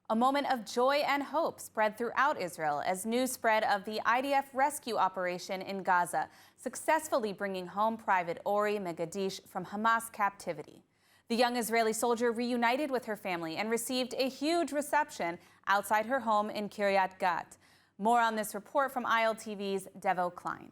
A moment of joy and hope spread throughout Israel as news spread of the IDF rescue operation in Gaza, successfully bringing home Private Ori Megadish from Hamas captivity. The young Israeli soldier reunited with her family and received a huge reception outside her home in Kiryat Gat. More on this report from ILTV's Devo Klein.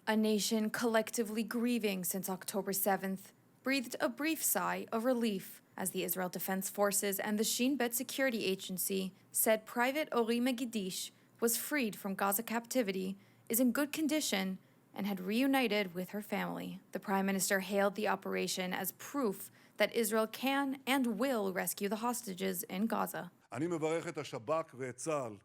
A nation collectively grieving since October 7th breathed a brief sigh of relief as the Israel Defense Forces and the Shin Bet Security Agency said Private Ori Megadish was freed from Gaza captivity, is in good condition, and had reunited with her family. The Prime Minister hailed the operation as proof that Israel can and will rescue the hostages in Gaza. אני מברך את השב"כ ואת צה"ל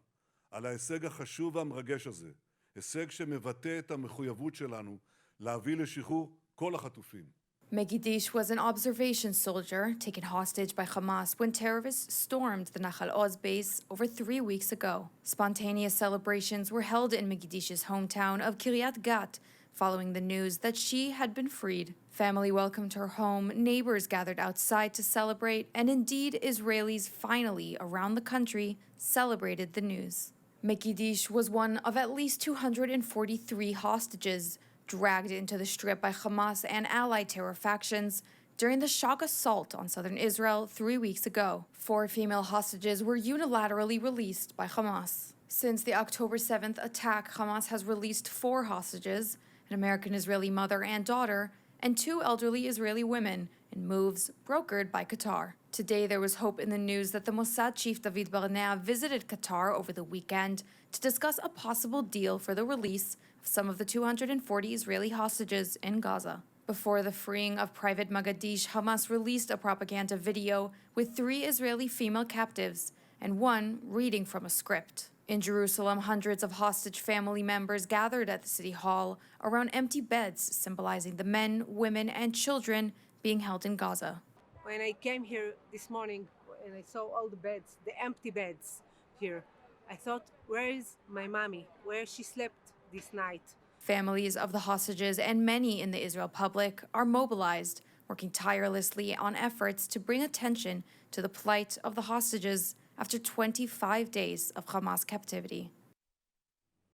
על ההישג החשוב והמרגש הזה, הישג שמבטא את המחויבות שלנו להביא לשחרור כל החטופים. Megadish was an observation soldier taken hostage by Hamas when terrorists stormed the Nahal Oz base over 3 weeks ago. Spontaneous celebrations were held in Megadish's hometown of Kiryat Gat following the news that she had been freed. Family welcomed her home, neighbors gathered outside to celebrate, and indeed Israelis finally around the country celebrated the news. Megadish was one of at least 243 hostages dragged into the Strip by Hamas and allied terror factions during the shock assault on southern Israel 3 weeks ago. 4 female hostages were unilaterally released by Hamas. Since the October 7th attack, Hamas has released 4 hostages, an American-Israeli mother and daughter, and 2 elderly Israeli women, in moves brokered by Qatar. Today, there was hope in the news that the Mossad chief David Barnea visited Qatar over the weekend to discuss a possible deal for the release of some of the 240 Israeli hostages in Gaza. Before the freeing of Private Megadish, Hamas released a propaganda video with 3 Israeli female captives and 1 reading from a script. In Jerusalem, hundreds of hostage family members gathered at the city hall around empty beds, symbolizing the men, women, and children being held in Gaza. When I came here this morning and I saw all the beds, the empty beds here, I thought, where is my mommy? Where she slept this night? Families of the hostages and many in the Israel public are mobilized, working tirelessly on efforts to bring attention to the plight of the hostages after 25 days of Hamas captivity.